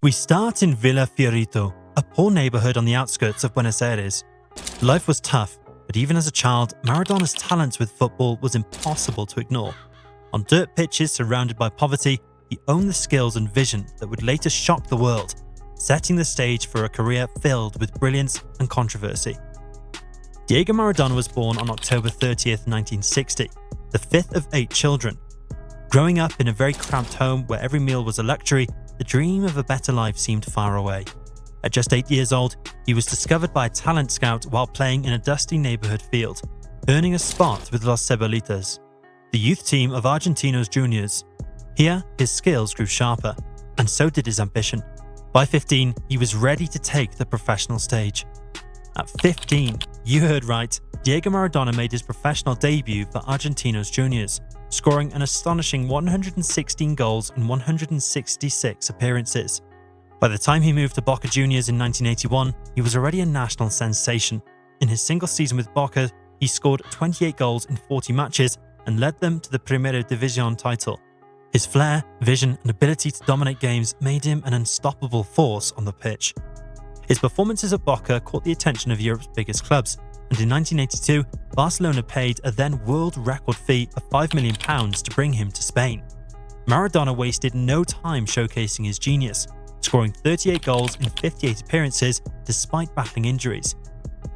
We start in Villa Fiorito, a poor neighborhood on the outskirts of Buenos Aires. Life was tough, but even as a child, Maradona's talent with football was impossible to ignore. On dirt pitches surrounded by poverty, he owned the skills and vision that would later shock the world, setting the stage for a career filled with brilliance and controversy. Diego Maradona was born on October 30th, 1960, the fifth of 8 children. Growing up in a very cramped home where every meal was a luxury, the dream of a better life seemed far away. At just 8 years old, he was discovered by a talent scout while playing in a dusty neighborhood field, earning a spot with Los Cebolitas, the youth team of Argentinos Juniors. Here, his skills grew sharper, and so did his ambition. By 15, he was ready to take the professional stage. At 15, you heard right, Diego Maradona made his professional debut for Argentinos Juniors, scoring an astonishing 116 goals in 166 appearances. By the time he moved to Boca Juniors in 1981, he was already a national sensation. In his single season with Boca, he scored 28 goals in 40 matches and led them to the Primera División title. His flair, vision, and ability to dominate games made him an unstoppable force on the pitch. His performances at Boca caught the attention of Europe's biggest clubs, and in 1982, Barcelona paid a then world record fee of £5 million to bring him to Spain. Maradona wasted no time showcasing his genius, scoring 38 goals in 58 appearances despite battling injuries.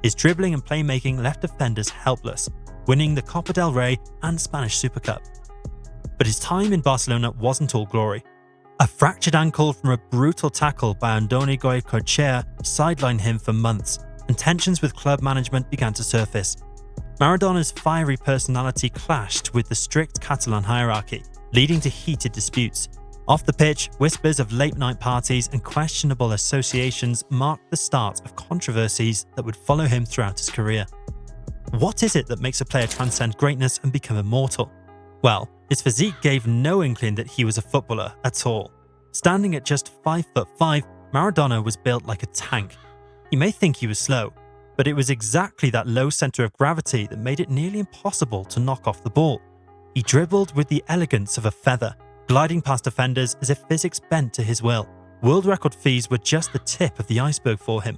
His dribbling and playmaking left defenders helpless, winning the Copa del Rey and Spanish Super Cup. But his time in Barcelona wasn't all glory. A fractured ankle from a brutal tackle by Andoni Goicoechea sidelined him for months, and tensions with club management began to surface. Maradona's fiery personality clashed with the strict Catalan hierarchy, leading to heated disputes. Off the pitch, whispers of late-night parties and questionable associations marked the start of controversies that would follow him throughout his career. What is it that makes a player transcend greatness and become immortal? Well, his physique gave no inkling that he was a footballer at all. Standing at just 5'5", Maradona was built like a tank. You may think he was slow, but it was exactly that low centre of gravity that made it nearly impossible to knock off the ball. He dribbled with the elegance of a feather, gliding past defenders as if physics bent to his will. World record fees were just the tip of the iceberg for him.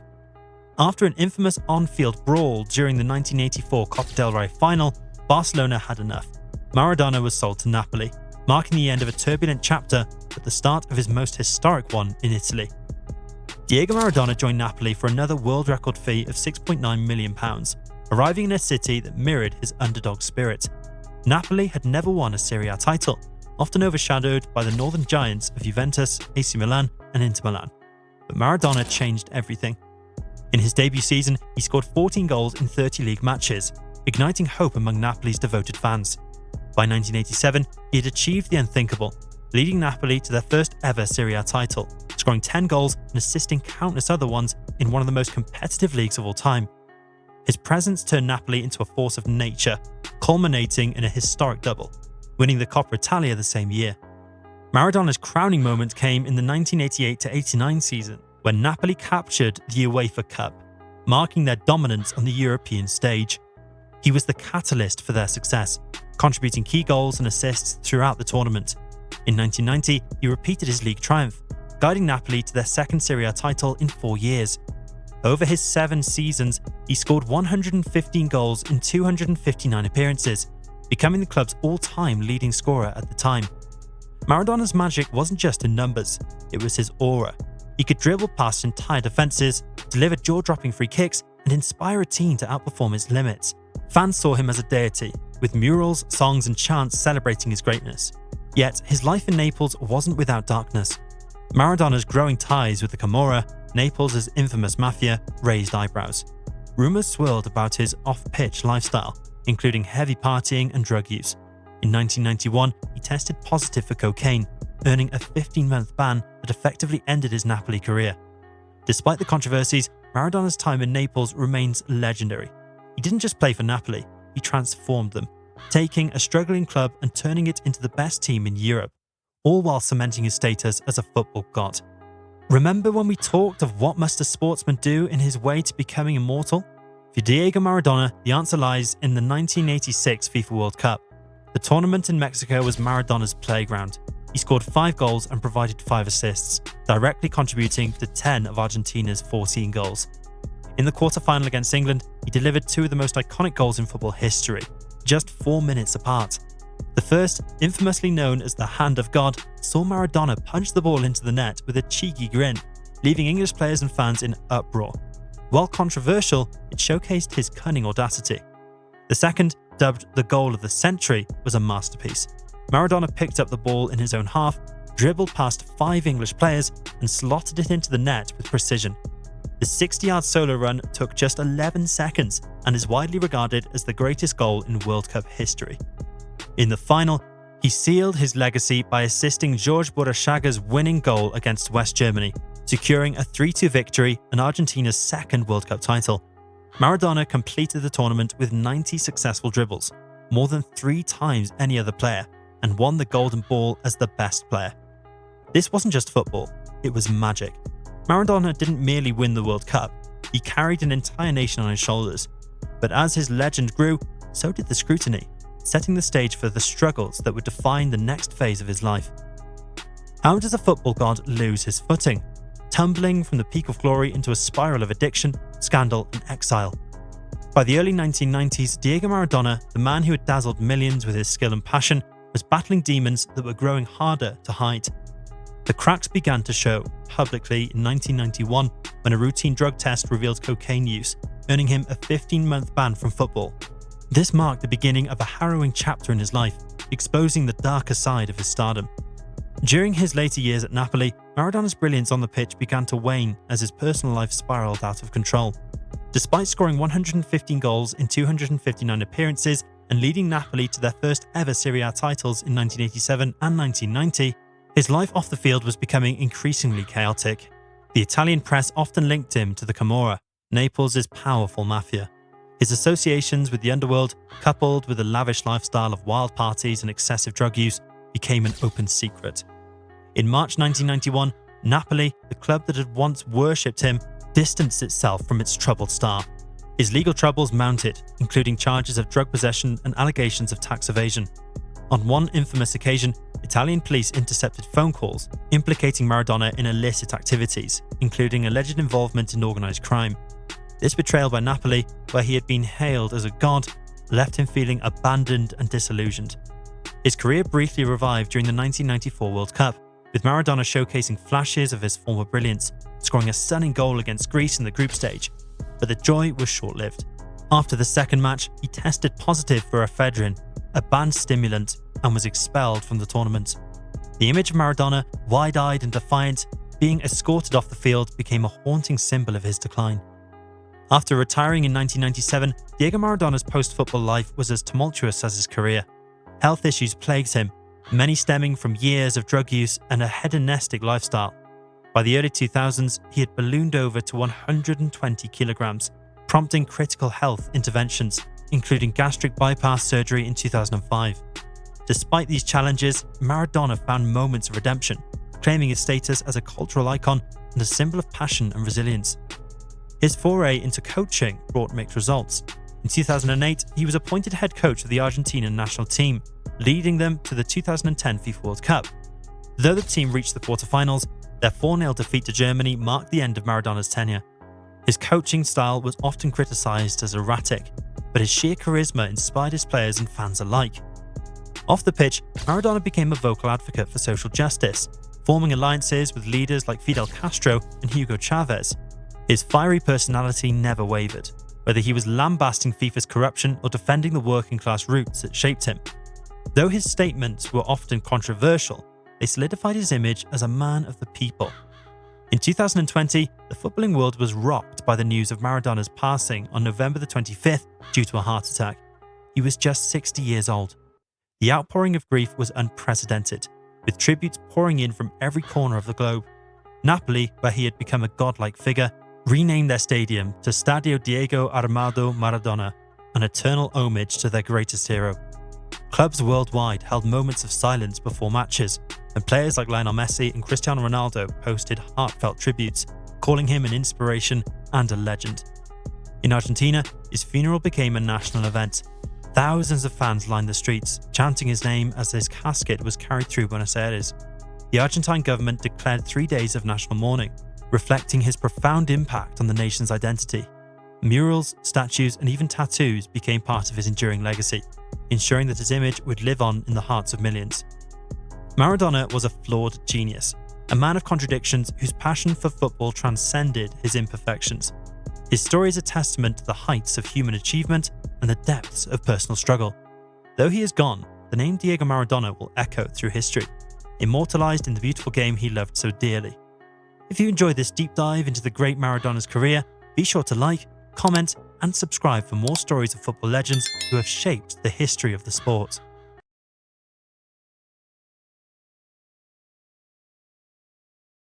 After an infamous on-field brawl during the 1984 Copa del Rey final, Barcelona had enough. Maradona was sold to Napoli, marking the end of a turbulent chapter but the start of his most historic one in Italy. Diego Maradona joined Napoli for another world record fee of £6.9 million, arriving in a city that mirrored his underdog spirit. Napoli had never won a Serie A title, often overshadowed by the northern giants of Juventus, AC Milan and Inter Milan. But Maradona changed everything. In his debut season, he scored 14 goals in 30 league matches, igniting hope among Napoli's devoted fans. By 1987, he had achieved the unthinkable, leading Napoli to their first ever Serie A title, scoring 10 goals and assisting countless other ones in one of the most competitive leagues of all time. His presence turned Napoli into a force of nature, culminating in a historic double, winning the Coppa Italia the same year. Maradona's crowning moment came in the 1988-89 season, when Napoli captured the UEFA Cup, marking their dominance on the European stage. He was the catalyst for their success, contributing key goals and assists throughout the tournament. In 1990, he repeated his league triumph, guiding Napoli to their second Serie A title in 4 years. Over his 7 seasons, he scored 115 goals in 259 appearances, becoming the club's all-time leading scorer at the time. Maradona's magic wasn't just in numbers, it was his aura. He could dribble past entire defences, deliver jaw-dropping free kicks, and inspire a team to outperform its limits. Fans saw him as a deity, with murals, songs and chants celebrating his greatness. Yet, his life in Naples wasn't without darkness. Maradona's growing ties with the Camorra, Naples' infamous mafia, raised eyebrows. Rumours swirled about his off-pitch lifestyle, including heavy partying and drug use. In 1991, he tested positive for cocaine, earning a 15-month ban that effectively ended his Napoli career. Despite the controversies, Maradona's time in Naples remains legendary. He didn't just play for Napoli, he transformed them, taking a struggling club and turning it into the best team in Europe, all while cementing his status as a football god. Remember when we talked of what must a sportsman do in his way to becoming immortal? For Diego Maradona, the answer lies in the 1986 FIFA World Cup. The tournament in Mexico was Maradona's playground. he scored 5 goals and provided 5 assists, directly contributing to 10 of Argentina's 14 goals. In the quarter-final against England, he delivered 2 of the most iconic goals in football history, just 4 minutes apart. The first, infamously known as the Hand of God, saw Maradona punch the ball into the net with a cheeky grin, leaving English players and fans in uproar. While controversial, it showcased his cunning audacity. The second, dubbed the goal of the century, was a masterpiece. Maradona picked up the ball in his own half, dribbled past 5 English players, and slotted it into the net with precision. The 60-yard solo run took just 11 seconds and is widely regarded as the greatest goal in World Cup history. In the final, he sealed his legacy by assisting George Burruchaga's winning goal against West Germany, securing a 3-2 victory and Argentina's second World Cup title. Maradona completed the tournament with 90 successful dribbles, more than 3 times any other player, and won the Golden Ball as the best player. This wasn't just football, it was magic. Maradona didn't merely win the World Cup, he carried an entire nation on his shoulders. But as his legend grew, so did the scrutiny, setting the stage for the struggles that would define the next phase of his life. How does a football god lose his footing, tumbling from the peak of glory into a spiral of addiction, scandal, and exile? By the early 1990s, Diego Maradona, the man who had dazzled millions with his skill and passion, was battling demons that were growing harder to hide. The cracks began to show publicly in 1991 when a routine drug test revealed cocaine use, earning him a 15-month ban from football. This marked the beginning of a harrowing chapter in his life, exposing the darker side of his stardom. During his later years at Napoli, Maradona's brilliance on the pitch began to wane as his personal life spiraled out of control. Despite scoring 115 goals in 259 appearances and leading Napoli to their first ever Serie A titles in 1987 and 1990, his life off the field was becoming increasingly chaotic. The Italian press often linked him to the Camorra, Naples' powerful mafia. His associations with the underworld, coupled with a lavish lifestyle of wild parties and excessive drug use, became an open secret. In March 1991, Napoli, the club that had once worshipped him, distanced itself from its troubled star. His legal troubles mounted, including charges of drug possession and allegations of tax evasion. On one infamous occasion, Italian police intercepted phone calls implicating Maradona in illicit activities, including alleged involvement in organised crime. This betrayal by Napoli, where he had been hailed as a god, left him feeling abandoned and disillusioned. His career briefly revived during the 1994 World Cup, with Maradona showcasing flashes of his former brilliance, scoring a stunning goal against Greece in the group stage. But the joy was short-lived. After the second match, he tested positive for ephedrine, a banned stimulant, and was expelled from the tournament. The image of Maradona, wide-eyed and defiant, being escorted off the field became a haunting symbol of his decline. After retiring in 1997, Diego Maradona's post-football life was as tumultuous as his career. Health issues plagued him, many stemming from years of drug use and a hedonistic lifestyle. By the early 2000s, he had ballooned over to 120 kilograms, prompting critical health interventions, including gastric bypass surgery in 2005. Despite these challenges, Maradona found moments of redemption, claiming his status as a cultural icon and a symbol of passion and resilience. His foray into coaching brought mixed results. In 2008, he was appointed head coach of the Argentinian national team, leading them to the 2010 FIFA World Cup. Though the team reached the quarterfinals, their 4-0 defeat to Germany marked the end of Maradona's tenure. His coaching style was often criticised as erratic, but his sheer charisma inspired his players and fans alike. Off the pitch, Maradona became a vocal advocate for social justice, forming alliances with leaders like Fidel Castro and Hugo Chavez. His fiery personality never wavered, whether he was lambasting FIFA's corruption or defending the working-class roots that shaped him. Though his statements were often controversial, they solidified his image as a man of the people. In 2020, the footballing world was rocked by the news of Maradona's passing on November the 25th due to a heart attack. He was just 60 years old. The outpouring of grief was unprecedented, with tributes pouring in from every corner of the globe. Napoli, where he had become a godlike figure, renamed their stadium to Stadio Diego Armando Maradona, an eternal homage to their greatest hero. Clubs worldwide held moments of silence before matches, and players like Lionel Messi and Cristiano Ronaldo posted heartfelt tributes, calling him an inspiration and a legend. In Argentina, his funeral became a national event. Thousands of fans lined the streets, chanting his name as his casket was carried through Buenos Aires. The Argentine government declared 3 days of national mourning, reflecting his profound impact on the nation's identity. Murals, statues, and even tattoos became part of his enduring legacy, ensuring that his image would live on in the hearts of millions. Maradona was a flawed genius, a man of contradictions whose passion for football transcended his imperfections. His story is a testament to the heights of human achievement and the depths of personal struggle. Though he is gone, the name Diego Maradona will echo through history, immortalized in the beautiful game he loved so dearly. If you enjoyed this deep dive into the great Maradona's career, be sure to like, comment, and subscribe for more stories of football legends who have shaped the history of the sport.